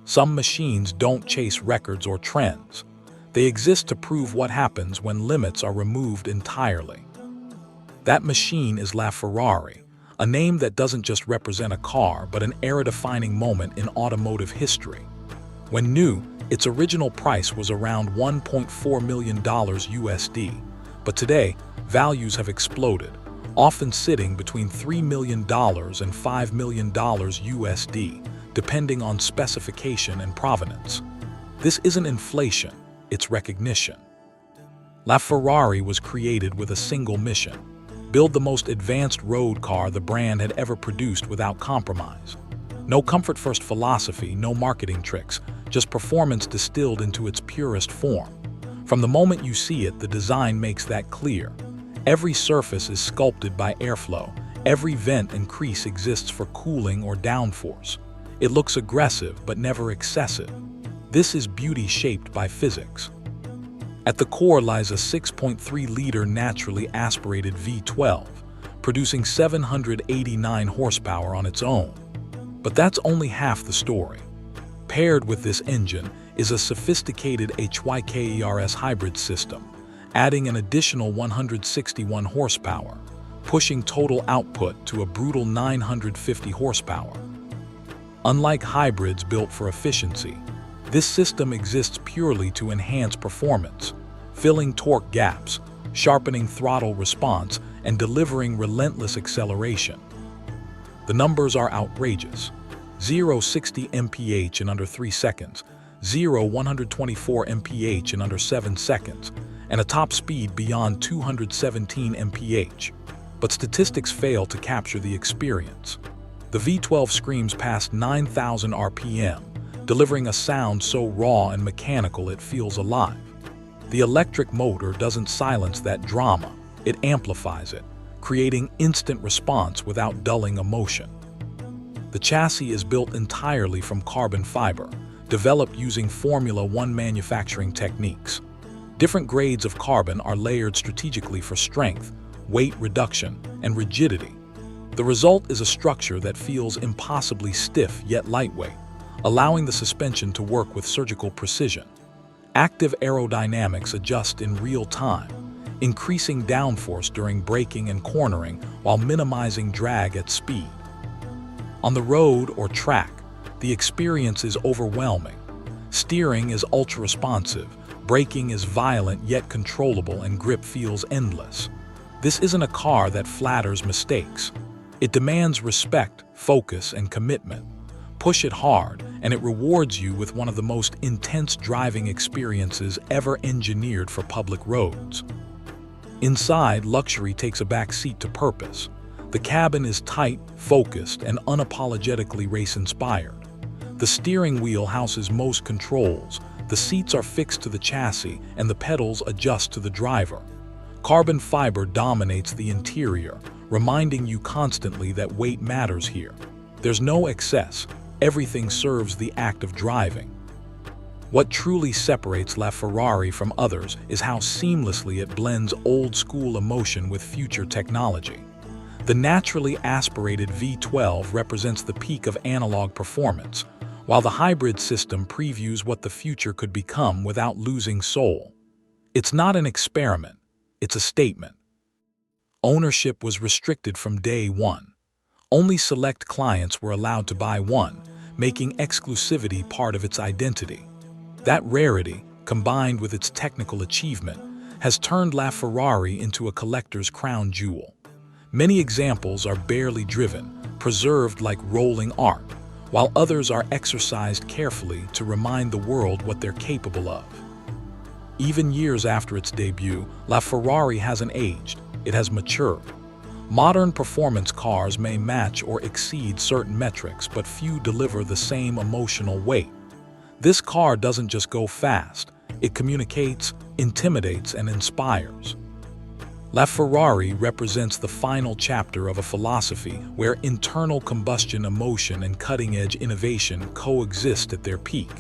Some machines don't chase records or trends. They exist to prove what happens when limits are removed entirely. That machine is LaFerrari, a name that doesn't just represent a car but an era-defining moment in automotive history. When new, its original price was around $1.4 million USD, but today, values have exploded, often sitting between $3 million and $5 million USD, depending on specification and provenance. This isn't inflation, it's recognition. LaFerrari was created with a single mission: build the most advanced road car the brand had ever produced without compromise. No comfort-first philosophy, no marketing tricks, just performance distilled into its purest form. From the moment you see it, the design makes that clear. Every surface is sculpted by airflow. Every vent and crease exists for cooling or downforce. It looks aggressive but never excessive. This is beauty shaped by physics. At the core lies a 6.3-liter naturally aspirated V12, producing 789 horsepower on its own. But that's only half the story. Paired with this engine is a sophisticated Hypercar hybrid system, adding an additional 161 horsepower, pushing total output to a brutal 950 horsepower. Unlike hybrids built for efficiency, this system exists purely to enhance performance, filling torque gaps, sharpening throttle response, and delivering relentless acceleration. The numbers are outrageous. 0-60 mph in under 3 seconds, 0-124 mph in under 7 seconds, and a top speed beyond 217 mph. But statistics fail to capture the experience. The V12 screams past 9,000 RPM, delivering a sound so raw and mechanical it feels alive. The electric motor doesn't silence that drama, it amplifies it, creating instant response without dulling emotion. The chassis is built entirely from carbon fiber, developed using Formula One manufacturing techniques. Different grades of carbon are layered strategically for strength, weight reduction, and rigidity. The result is a structure that feels impossibly stiff yet lightweight, allowing the suspension to work with surgical precision. Active aerodynamics adjust in real time, increasing downforce during braking and cornering while minimizing drag at speed. On the road or track, the experience is overwhelming. Steering is ultra-responsive, braking is violent yet controllable, and grip feels endless. This isn't a car that flatters mistakes. It demands respect, focus, and commitment. Push it hard, and it rewards you with one of the most intense driving experiences ever engineered for public roads. Inside, luxury takes a back seat to purpose. The cabin is tight, focused, and unapologetically race-inspired. The steering wheel houses most controls, the seats are fixed to the chassis, and the pedals adjust to the driver. Carbon fiber dominates the interior, reminding you constantly that weight matters here. There's no excess, everything serves the act of driving. What truly separates LaFerrari from others is how seamlessly it blends old-school emotion with future technology. The naturally aspirated V12 represents the peak of analog performance, while the hybrid system previews what the future could become without losing soul. It's not an experiment, it's a statement. Ownership was restricted from day one. Only select clients were allowed to buy one, making exclusivity part of its identity. That rarity, combined with its technical achievement, has turned LaFerrari into a collector's crown jewel. Many examples are barely driven, preserved like rolling art, while others are exercised carefully to remind the world what they're capable of. Even years after its debut, LaFerrari hasn't aged, it has matured. Modern performance cars may match or exceed certain metrics, but few deliver the same emotional weight. This car doesn't just go fast, it communicates, intimidates, and inspires. LaFerrari represents the final chapter of a philosophy where internal combustion emotion and cutting-edge innovation coexist at their peak.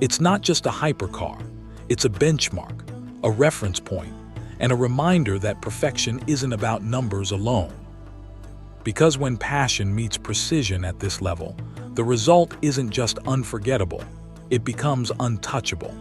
It's not just a hypercar, it's a benchmark, a reference point, and a reminder that perfection isn't about numbers alone. Because when passion meets precision at this level, The result isn't just unforgettable, it becomes untouchable.